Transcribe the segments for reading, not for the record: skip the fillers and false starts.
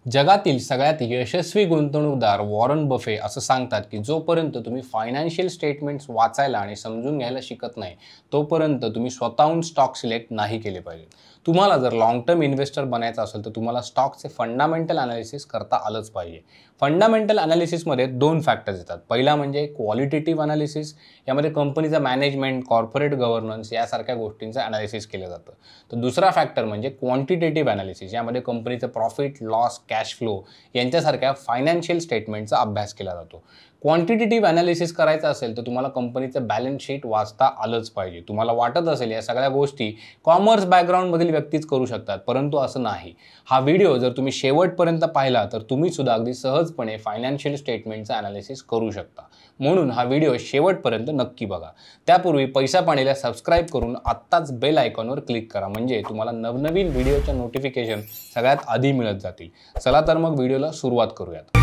जगातील सगळ्यात यशस्वी गुंतवणूकदार वॉरन बफे असं सांगतात की जोपर्यंत तुम्ही फायनान्शियल स्टेटमेंट्स वाचायला आणि समजून घ्यायला शिकत नाही तोपर्यंत तुम्ही स्वतःहून स्टॉक सिलेक्ट नाही केले पाहिजे. तुम्हाला जर लॉंग टर्म इन्व्हेस्टर बनायचं असेल तर तुम्हाला स्टॉकचे फंडामेंटल अनालिसिस करता आलंच पाहिजे. फंडामेंटल अनालिसिसमध्ये दोन फॅक्टर्स येतात. पहिला म्हणजे क्वालिटेटिव्ह अनालिसिस, यामध्ये कंपनीचा मॅनेजमेंट, कॉर्पोरेट गव्हर्नन्स यासारख्या गोष्टींचं अनालिसिस केलं जातं. तर दुसरा फॅक्टर म्हणजे क्वांटिटेटिव्ह अनालिसिस, यामध्ये कंपनीचं प्रॉफिट, लॉस, कॅश फ्लो यांच्यासारख्या फायनान्शियल स्टेटमेंटचा अभ्यास केला जातो. क्वांटिटेटिव्ह अनालिसिस करायचं असेल तर तुम्हाला कंपनीचं बॅलन्स शीट वाचता आलंच पाहिजे. तुम्हाला वाटत असेल या सगळ्या गोष्टी कॉमर्स बॅकग्राऊंडमधील व्यक्तीच करू शकतात, परंतु असं नाही. हा व्हिडिओ जर तुम्ही शेवटपर्यंत पाहिला तर तुम्ही सुद्धा अगदी सहजपणे फायनान्शियल स्टेटमेंटचं अनालिसिस करू शकता. म्हणून हा व्हिडिओ शेवटपर्यंत नक्की बघा. त्यापूर्वी पैसा पाणीला सबस्क्राईब करून आत्ताच बेल आयकॉनवर क्लिक करा, म्हणजे तुम्हाला नवनवीन व्हिडिओच्या नोटिफिकेशन सगळ्यात आधी मिळत जातील. चला तर मग व्हिडिओला सुरुवात करूयात.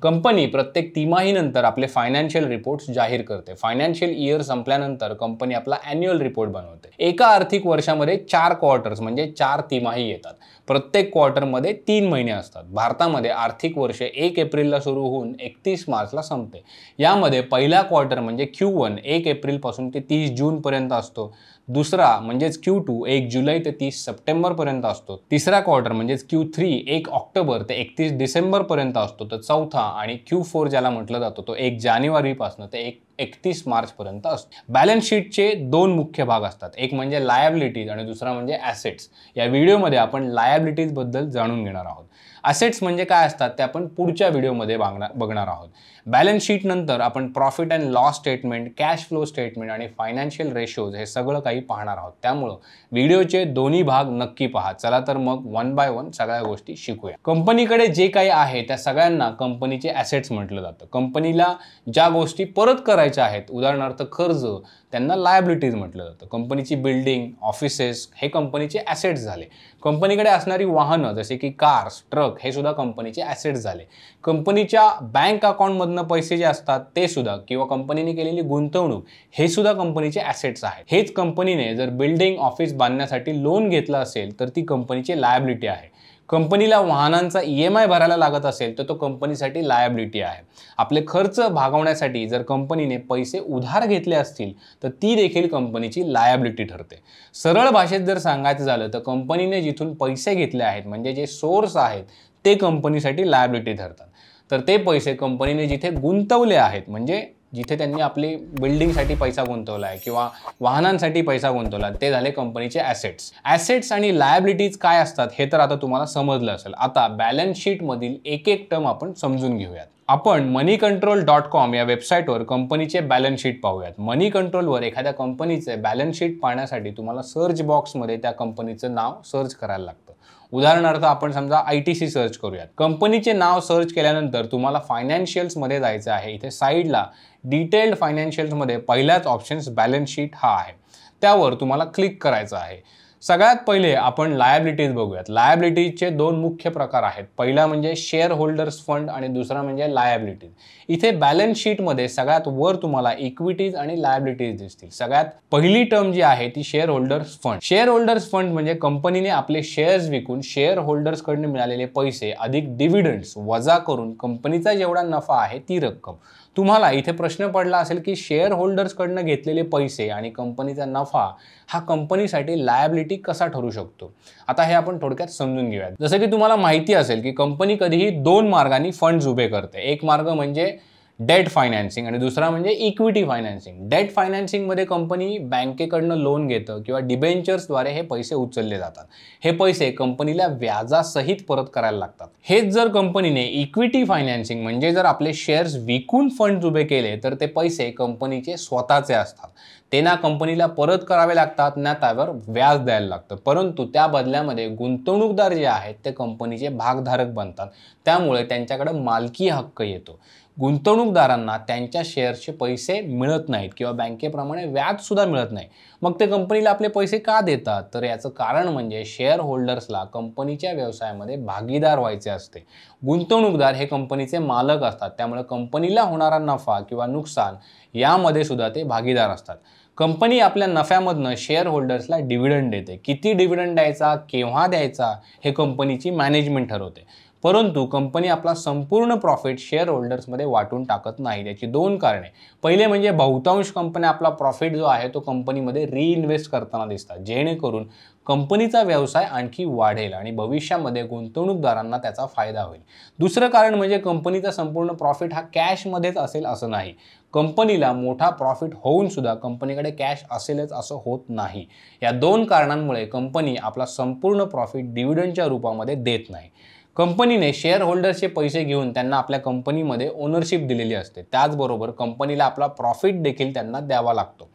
कंपनी प्रत्येक तिमाहीनंतर आपले फायनान्शियल रिपोर्ट्स जाहीर करते. फायनान्शियल इयर संपल्यानंतर कंपनी आपला ॲन्युअल रिपोर्ट बनवते. एका आर्थिक वर्षामध्ये 4 क्वार्टर्स म्हणजे 4 तिमाही येतात. प्रत्येक क्वार्टरमध्ये 3 महिने असतात. भारतामध्ये आर्थिक वर्ष 1 एप्रिलला सुरू होऊन 31 मार्चला संपते. यामध्ये पहिला क्वार्टर म्हणजे Q1 1 एप्रिलपासून ते 30 जूनपर्यंत असतो. दुसरा म्हणजेच Q2 1 जुलै ते 30 सप्टेंबरपर्यंत असतो. तिसरा क्वार्टर म्हणजेच Q3 1 ऑक्टोबर ते 31 डिसेंबरपर्यंत असतो. तर चौथा आणि Q4 ज्याला म्हटलं जातं तो 1 जानेवारीपासून ते 31 मार्चपर्यंत असतो. बॅलन्स शीटचे 2 मुख्य भाग असतात. एक म्हणजे लायबिलिटीज आणि दुसरा म्हणजे ॲसेट्स. या व्हिडिओमध्ये आपण लायबिलिटीज बद्दल जाणून घेणार आहोत. ॲसेट्स म्हणजे काय असतात ते आपण पुढच्या व्हिडिओमध्ये बघणार आहोत. बॅलन्स शीट नंतर आपण profit and loss statement, cash flow statement आणि फायनान्शियल रेशोज हे सगळं काही पाहणार आहोत. त्यामुळं व्हिडिओचे दोन्ही भाग नक्की पहा. चला तर मग वन बाय वन सगळ्या गोष्टी शिकूया. कंपनीकडे जे काही आहे त्या सगळ्यांना कंपनीचे ॲसेट्स म्हटलं जातं. कंपनीला ज्या गोष्टी परत करायच्या आहेत, उदाहरणार्थ कर्ज, त्यांना लायबिलिटीज म्हटलं जातं. कंपनीची बिल्डिंग, ऑफिसेस हे कंपनीचे ॲसेट्स झाले. कंपनीकडे असणारी वाहनं जसे की कार्स, ट्रक हे सुद्धा कंपनीचे ॲसेट्स झाले. कंपनीच्या बँक अकाउंटमधनं पैसे जे असतात ते सुद्धा, किंवा कंपनीने केलेली गुंतवणूक हे सुद्धा कंपनीचे ॲसेट्स आहेत. हेच कंपनीने जर बिल्डिंग, ऑफिस बांधण्यासाठी लोन घेतलं असेल तर ती कंपनीची लायबिलिटी आहे. कंपनीला वाहनांचा EMI भरायला लागत असेल तर तो कंपनीसाठी लायबिलिटी आहे. आपले खर्च भागवण्यासाठी जर कंपनीने पैसे उधार घेतले असतील तर ती देखील कंपनीची लायबिलिटी ठरते. सरळ भाषेत जर सांगायचं झालं तर कंपनीने जिथून पैसे घेतले आहेत म्हणजे जे सोर्स आहेत ते कंपनीसाठी लायबिलिटी ठरतात. तर ते पैसे कंपनीने जिथे गुंतवले आहेत, म्हणजे जिथे त्यांनी आपली बिल्डिंगसाठी पैसा गुंतवला आहे किंवा वाहनांसाठी पैसा गुंतवला, ते झाले कंपनीचे ॲसेट्स. ॲसेट्स आणि लायबिलिटीज काय असतात हे तर आता तुम्हाला समजलं असेल. आता बॅलन्स शीटमधील एक एक टर्म आपण समजून घेऊयात. आपण moneycontrol.com या वेबसाईटवर कंपनीचे बॅलन्स शीट पाहूयात. मनी कंट्रोलवर एखाद्या कंपनीचे बॅलन्स शीट पाहण्यासाठी तुम्हाला सर्च बॉक्समध्ये त्या कंपनीचं नाव सर्च करायला लागतं. उदाहरणार्थ आपण समजा ITC सर्च करूयात. कंपनीचे नाव सर्च केल्यानंतर तुम्हाला फायनान्शियल्समध्ये जायचं आहे. इथे साईडला डिटेल्ड फायनान्शियल्समध्ये पहिलाच ऑप्शन्स बॅलन्स शीट हा आहे. त्यावर तुम्हाला क्लिक करायचं आहे. सगळ्यात पहिले आपण लायबिलिटीज बघूयात. लायबिलिटीजचे 2 मुख्य प्रकार आहेत. पहिला म्हणजे शेअर होल्डर्स फंड आणि दुसरा म्हणजे लायबिलिटीज. इथे बॅलन्स शीटमध्ये सगळ्यात वर तुम्हाला इक्विटीज आणि लायबिलिटीज दिसतील. सगळ्यात पहिली टर्म जी आहे ती share holders fund. Share holders fund म्हणजे कंपनीने आपले शेअर्स विकून शेअर होल्डर्सकडून मिळालेले पैसे अधिक डिव्हिडंड्स वजा करून कंपनीचा जेवढा नफा आहे ती रक्कम. तुम्हाला इथे प्रश्न पडला असेल की शेअर होल्डर्सकडून घेतलेले पैसे आणि कंपनीचा नफा हा कंपनीसाठी लायबिलिटी कसा ठरू शकतो. आता हे आपण थोडक्यात समजून घेऊयात. जसं की तुम्हाला माहिती असेल की कंपनी कधीही 2 मार्गांनी फंड्स उभे करते. एक मार्ग म्हणजे डेट फायनान्सिंग आणि दुसरा म्हणजे इक्विटी फायनान्सिंग. डेट फायनान्सिंगमध्ये कंपनी बँकेकडनं लोन घेतं किंवा डिबेंचर्सद्वारे हे पैसे उचलले जातात. हे पैसे कंपनीला व्याजासहित परत करायला लागतात. हेच जर कंपनीने इक्विटी फायनान्सिंग म्हणजे जर आपले शेअर्स विकून फंड्स उभे केले तर ते पैसे कंपनीचे स्वतःचे असतात. ते ना कंपनीला परत करावे लागतात ना त्यावर व्याज द्यायला लागतं. परंतु त्या बदल्यामध्ये गुंतवणूकदार जे आहेत ते कंपनीचे भागधारक बनतात. त्यामुळे त्यांच्याकडे मालकी हक्क येतो. गुंतवणूकदारांना त्यांच्या शेअर्सचे पैसे मिळत नाहीत किंवा बँकेप्रमाणे व्याज सुद्धा मिळत नाही. मग ते कंपनीला आपले पैसे का देतात? तर याचं कारण म्हणजे शेअर होल्डर्सला कंपनीच्या व्यवसायामध्ये भागीदार व्हायचे असते. गुंतवणूकदार हे कंपनीचे मालक असतात. त्यामुळे कंपनीला होणारा नफा किंवा नुकसान यामध्ये सुद्धा ते भागीदार असतात. कंपनी आपल्या नफ्यामधनं शेअर होल्डर्सला डिव्हिडंड देते. किती डिव्हिडंड द्यायचा, केव्हा द्यायचा हे कंपनीची मॅनेजमेंट ठरवते. परंतु कंपनी आपला संपूर्ण प्रॉफिट शेअर होल्डर्समध्ये वाटून टाकत नाही. याची दोन कारणे. पहिले म्हणजे बहुतांश कंपन्या आपला प्रॉफिट जो आहे तो कंपनीमध्ये रिइन्व्हेस्ट करताना दिसतात, जेणेकरून कंपनीचा व्यवसाय आणखी वाढेल आणि भविष्यामध्ये गुंतवणूकदारांना त्याचा फायदा होईल. दुसरं कारण म्हणजे कंपनीचा संपूर्ण प्रॉफिट हा कॅशमध्येच असेल असं नाही. कंपनीला मोठा प्रॉफिट होऊन सुद्धा कंपनीकडे कॅश असेलच असं होत नाही. या दोन कारणांमुळे कंपनी आपला संपूर्ण प्रॉफिट डिव्हिडंडच्या रूपामध्ये देत नाही. कंपनीने शेअर होल्डर्सचे पैसे घेऊन त्यांना आपल्या कंपनीमध्ये ओनरशिप दिलेली असते. त्याचबरोबर कंपनीला आपला प्रॉफिट देखील त्यांना द्यावा लागतो.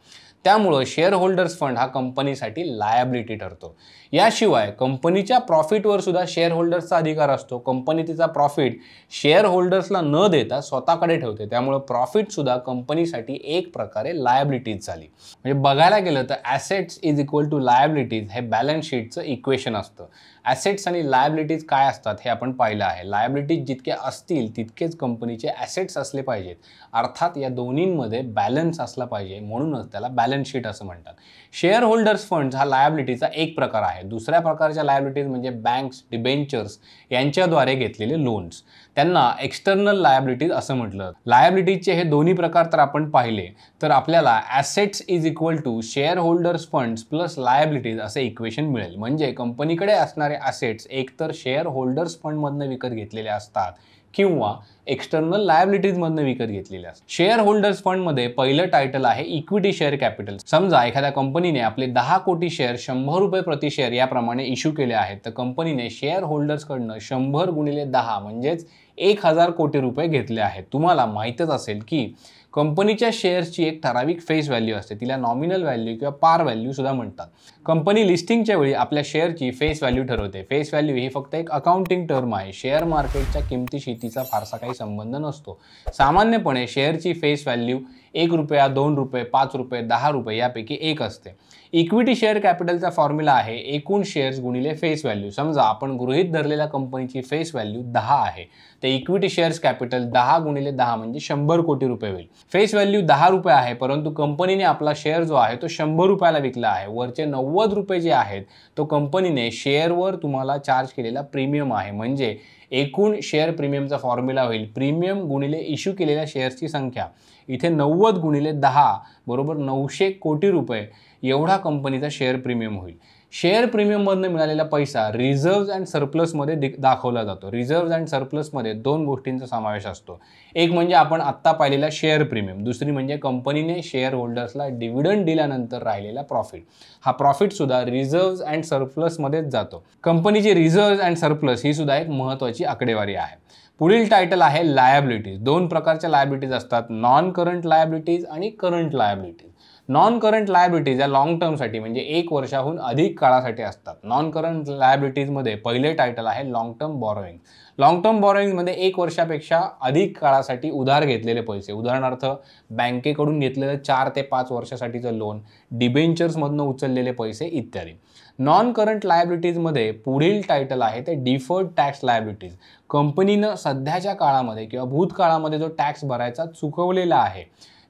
त्यामुळं शेअर होल्डर्स फंड हा कंपनीसाठी लायबिलिटी ठरतो. याशिवाय कंपनीच्या प्रॉफिटवर सुद्धा शेअर होल्डर्सचा अधिकार असतो. कंपनी तिचा प्रॉफिट शेअर होल्डर्सला न देता स्वतःकडे ठेवते. त्यामुळे प्रॉफिट सुद्धा कंपनीसाठी एक प्रकारे लायबिलिटीज झाली. म्हणजे बघायला गेलं तर assets is equal to liabilities हे बॅलन्स शीटचं इक्वेशन असतं. ॲसेट्स आणि लायबिलिटीज काय असतात हे आपण पाहिलं आहे. लायबिलिटीज जितके असतील तितकेच कंपनीचे ॲसेट्स असले पाहिजेत. अर्थात या दोन्हींमध्ये बॅलन्स असला पाहिजे, म्हणूनच त्याला बॅलन्स शीट असं म्हणतात. शेअर होल्डर्स फंड्स हा लायबिलिटीचा एक प्रकार आहे. दुसऱ्या प्रकारच्या लायबिलिटीज म्हणजे बँक्स, डिबेंचर्स यांच्याद्वारे घेतलेले लोन्स. त्यांना एक्सटर्नल लायबिलिटीज असं म्हटलं. लायबिलिटीजचे हे दोन्ही प्रकार तर आपण पाहिले, तर आपल्याला assets is equal to share holders funds plus liabilities असे इक्वेशन मिळेल. म्हणजे कंपनीकडे असणारे ॲसेट्स एकतर शेअर होल्डर्स फंडमधनं विकत घेतलेले असतात किंवा एक्सटर्नल लायबिलिटीजमधनं विकत घेतलेले असतात. शेअर होल्डर्स फंडमध्ये पहिलं टायटल आहे इक्विटी शेअर कॅपिटल. समजा एखाद्या कंपनीने आपले 10 कोटी शेअर 100 रुपये प्रति शेअर याप्रमाणे इश्यू केले आहेत, तर कंपनीने शेअर होल्डर्सकडनं 100 गुणिले 10 म्हणजेच 1000 कोटी रुपये घेतले आहेत. तुम्हाला माहीतच असेल की कंपनीच्या शेअर्सची एक ठराविक फेस व्हॅल्यू असते. तिला नॉमिनल व्हॅल्यू किंवा पार व्हॅल्यू सुद्धा म्हणतात. कंपनी लिस्टिंगच्या वेळी आपल्या शेअरची फेस व्हॅल्यू ठरवते. फेस व्हॅल्यू ही फक्त एक अकाउंटिंग टर्म आहे. शेअर मार्केटच्या किमतीशी तिचा फारसा काही संबंध नसतो. सामान्यपणे शेअरची फेस व्हॅल्यू 1 रुपया, 2 रुपये, 5 रुपये, 10 रुपये यापैकी एक असते. इक्विटी शेअर कॅपिटलचा फॉर्म्युला आहे एकूण शेअर्स गुणिले फेस व्हॅल्यू. समजा आपण गृहीत धरलेल्या कंपनीची फेस व्हॅल्यू 10 आहे, तर इक्विटी शेअर्स कॅपिटल 10 गुणिले 10 म्हणजे 100 कोटी रुपये होईल. फेस व्हॅल्यू 10 रुपये आहे, परंतु कंपनीने आपला शेअर जो आहे तो 100 रुपयाला विकला आहे. वरचे 90 रुपये जे आहेत तो कंपनीने शेअरवर तुम्हाला चार्ज केलेला प्रीमियम आहे. म्हणजे एकूण शेअर प्रीमियमचा फॉर्म्युला होईल प्रीमियम गुणिले इश्यू केलेल्या शेअर्सची संख्या. इथे 90 गुणिले 10 बरोबर 900 कोटी रुपये एवढा कंपनीचा शेअर प्रीमियम होईल. शेअर प्रीमियममधनं मिळालेला पैसा रिझर्व्ज अँड सरप्लसमध्ये दाखवला जातो. रिझर्व्ज अँड सरप्लसमध्ये दोन गोष्टींचा समावेश असतो. एक म्हणजे आपण आत्ता पाहिलेला शेअर प्रीमियम, दुसरी म्हणजे कंपनीने शेअर होल्डर्सला डिव्हिडंड दिल्यानंतर राहिलेला प्रॉफिट. हा प्रॉफिट सुद्धा रिझर्व्ज अँड सरप्लसमध्येच जातो. कंपनीची रिझर्व्ज अँड सरप्लस ही सुद्धा एक महत्त्वाची आकडेवारी आहे. पुढील टायटल आहे लायबिलिटीज. दोन प्रकारच्या लायबिलिटीज असतात, नॉन करंट लायबिलिटीज आणि current liabilities. Non current liabilities या लॉंग टर्मसाठी म्हणजे 1 वर्षाहून अधिक काळासाठी असतात. नॉन करंट लायबिलिटीजमध्ये पहिले टायटल आहे long term borrowing. Long term बॉरोइंगमध्ये 1 वर्षापेक्षा अधिक काळासाठी उधार घेतलेले पैसे, उदाहरणार्थ बँकेकडून घेतलेलं 4 ते 5 वर्षासाठीचं लोन, डिबेंचर्समधनं उचललेले पैसे इत्यादी. नॉन करंट लायबिलिटीजमध्ये पुढील टायटल आहे ते डिफर्ड टॅक्स लायबिलिटीज. कंपनीनं सध्याच्या काळामध्ये किंवा भूतकाळामध्ये जो टॅक्स भरायचा चुकवलेला आहे,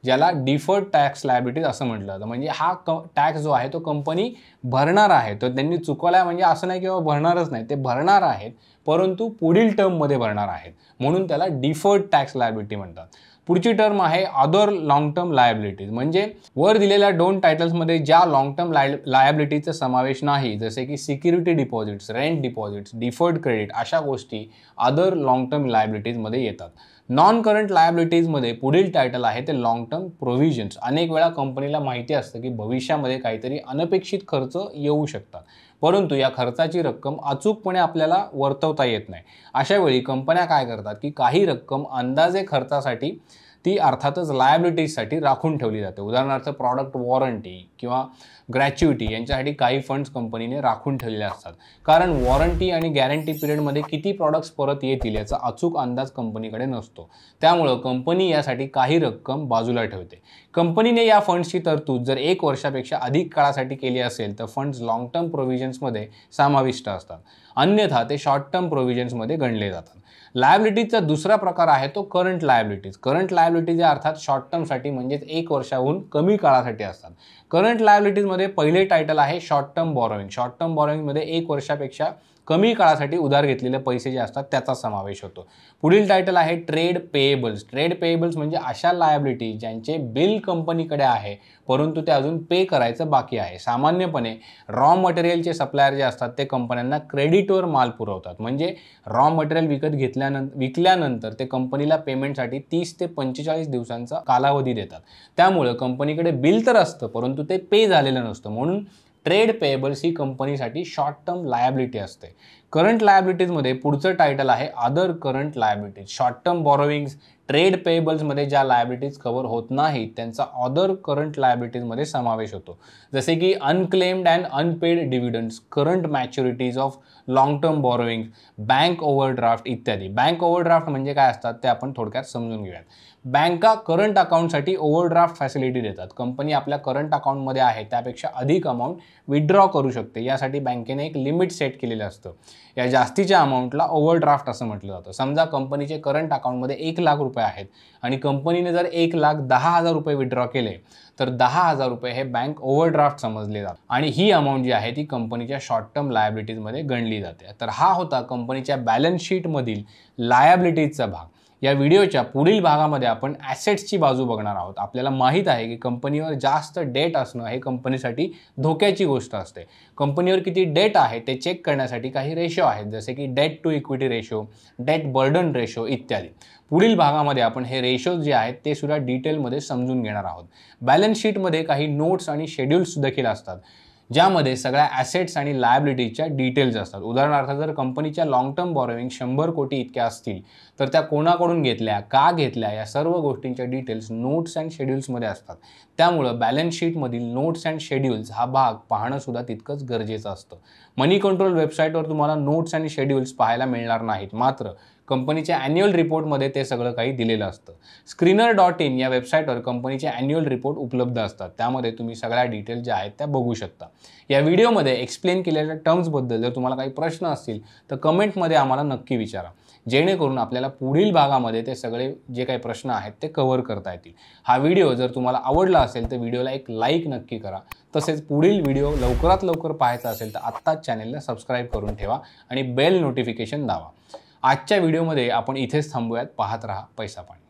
ज्याला डिफर्ड टॅक्स लायबिलिटीज असं म्हटलं जातं. म्हणजे हा टॅक्स जो आहे तो कंपनी भरणार आहे. तर त्यांनी चुकवला म्हणजे असं नाही किंवा भरणारच नाही, ते भरणार आहेत परंतु पुढील टर्ममध्ये भरणार आहेत, म्हणून त्याला डिफर्ड टॅक्स लायबिलिटी म्हणतात. पुढची टर्म आहे अदर लॉंग टर्म लायबिलिटीज. म्हणजे वर दिलेल्या दोन टायटल्समध्ये ज्या लॉंग टर्म लायबिलिटीचा समावेश नाही, जसे की security deposits, rent deposits, deferred credit, अशा गोष्टी अदर लॉंग टर्म लायबिलिटीजमध्ये येतात. नॉन करंट लायबिलिटीजमध्ये पुढील टायटल आहे ते लॉंग टर्म प्रोव्हिजन्स. अनेक वेळा कंपनीला माहिती असतं की भविष्यामध्ये काहीतरी अनपेक्षित खर्च येऊ शकतात, परंतु या खर्चाची रक्कम अचूकपणे आपल्याला वर्तवता येत नाही. अशा वेळी कंपन्या काय करतात की काही रक्कम अंदाजे खर्चासाठी ती अर्थातच लायबिलिटीजसाठी राखून ठेवली जाते. उदाहरणार्थ प्रॉडक्ट वॉरंटी किंवा ग्रॅच्युइटी यांच्यासाठी काही फंड्स कंपनीने राखून ठेवलेले असतात. कारण वॉरंटी आणि गॅरंटी पिरियडमध्ये किती प्रॉडक्ट्स परत येतील याचा अचूक अंदाज कंपनीकडे नसतो. त्यामुळं कंपनी यासाठी काही रक्कम बाजूला ठेवते. कंपनीने या फंड्सची तरतूद जर 1 वर्षापेक्षा अधिक काळासाठी केली असेल तर फंड्स लॉंग टर्म प्रोव्हिजन्समध्ये समाविष्ट असतात. अन्यथा ते शॉर्ट टर्म प्रोव्हिजन्समध्ये गणले जातात. लायबिलिटीजचा दुसरा प्रकार आहे तो करंट लायबिलिटीज. करंट लायबिलिटीज या अर्थात शॉर्ट टर्मसाठी म्हणजेच 1 वर्षाहून कमी काळासाठी असतात. करंट लायबिलिटीजमध्ये पहिले टायटल आहे short term borrowing. Short term बॉरोइंगमध्ये 1 वर्षापेक्षा कमी काळासाठी उधार घेतलेले पैसे जे असतात त्याचा समावेश होतो. पुढील टायटल आहे ट्रेड पेएबल्स. ट्रेड पेएबल्स म्हणजे अशा लायबिलिटी ज्यांचे बिल कंपनीकडे आहे परंतु ते अजून पे करायचं बाकी आहे. सामान्यपणे रॉ मटेरियलचे सप्लायर जे असतात ते कंपन्यांना क्रेडिटवर माल पुरवतात. म्हणजे रॉ मटेरियल विकल्यानंतर ते कंपनीला पेमेंटसाठी 30 ते 45 दिवसांचा कालावधी देतात. त्यामुळे कंपनीकडे बिल तर असतं परंतु ते पे झालेलं नसतं. म्हणून ट्रेड पेएबल्स ही कंपनीसाठी शॉर्ट टर्म लायबिलिटी असते. करंट लायबिलिटीजमध्ये पुढचं टायटल आहे other current liabilities. Short term borrowings, trade पेएबल्समध्ये ज्या लायबिलिटीज कव्हर होत नाहीत त्यांचा अदर करंट लायबिलिटीजमध्ये समावेश होतो. जसे की unclaimed and unpaid dividends, current maturities of long term borrowing, bank overdraft इत्यादी. बँक ओव्हरड्राफ्ट म्हणजे काय असतात ते आपण थोडक्यात समजून घेऊयात. बँका करंट अकाउंटसाठी ओव्हरड्राफ्ट फॅसिलिटी देतात. कंपनी आपल्या करंट अकाउंटमध्ये आहे त्यापेक्षा अधिक अमाऊंट विथड्रॉ करू शकते. यासाठी बँकेने एक लिमिट सेट केलेलं असतं. या जास्तीच्या अमाऊंटला ओव्हरड्राफ्ट असं म्हटलं जातं. समजा कंपनीचे करंट अकाउंटमध्ये 1 लाख रुपये आहेत आणि कंपनीने जर 1,10,000 रुपये विथड्रॉ केले तर 10,000 रुपये हे बँक ओव्हरड्राफ्ट समजले जातात आणि ही अमाऊंट जी आहे ती कंपनीच्या शॉर्ट टर्म लायबिलिटीजमध्ये गणली जाते. तर हा होता कंपनीच्या बॅलन्स शीटमधील लायबिलिटीजचा भाग. या व्हिडिओच्या पुढील भागामध्ये आपण ॲसेट्सची बाजू बघणार आहोत. आपल्याला माहीत आहे की कंपनीवर जास्त डेट असणं हे कंपनीसाठी धोक्याची गोष्ट असते. कंपनीवर किती डेट आहे ते चेक करण्यासाठी काही रेशो आहेत जसे की debt to equity ratio, debt burden ratio इत्यादी. पुढील भागामध्ये आपण हे रेशोज जे आहेत ते सुद्धा डिटेलमध्ये समजून घेणार आहोत. बॅलन्स शीटमध्ये काही नोट्स आणि शेड्यूल्स देखील असतात ज्यामध्ये सगळ्या ॲसेट्स आणि लायबिलिटीजच्या डिटेल्स असतात. उदाहरणार्थ जर कंपनीच्या लॉंग टर्म बॉरोविंग 100 कोटी इतक्या असतील तर त्या कोणाकडून घेतल्या, का घेतल्या या सर्व गोष्टींच्या डिटेल्स नोट्स अँड शेड्यूल्समध्ये असतात. त्यामुळं बॅलन्स शीटमधील नोट्स अँड शेड्यूल्स हा भाग पाहणं सुद्धा तितकंच गरजेचं असतं. मनी कंट्रोल वेबसाईटवर तुम्हाला नोट्स आणि शेड्यूल्स पाहायला मिळणार नाहीत, मात्र कंपनीच्या ॲन्युअल रिपोर्टमध्ये ते सगळं काही दिलेलं असतं. Screener.in या वेबसाईटवर कंपनीचे ॲन्युअल रिपोर्ट उपलब्ध असतात. त्यामध्ये तुम्ही सगळ्या डिटेल्स ज्या आहेत त्या बघू शकता. या व्हिडिओमध्ये एक्सप्लेन केलेल्या टर्म्सबद्दल जर तुम्हाला काही प्रश्न असतील तर कमेंटमध्ये आम्हाला नक्की विचारा, जेणेकरून आपल्याला पुढील भागामध्ये ते सगळे जे काही प्रश्न आहेत ते कव्हर करता येतील. हा व्हिडिओ जर तुम्हाला आवडला असेल तर व्हिडिओला एक लाईक नक्की करा. तसेच पुढील व्हिडिओ लवकरात लवकर पाहायचा असेल तर आत्ताच चॅनेलला सबस्क्राईब करून ठेवा आणि बेल नोटिफिकेशन दाबा. आजच्या व्हिडिओमध्ये आपण इथेच थांबूयात. पाहत रहा पैसा पाणी.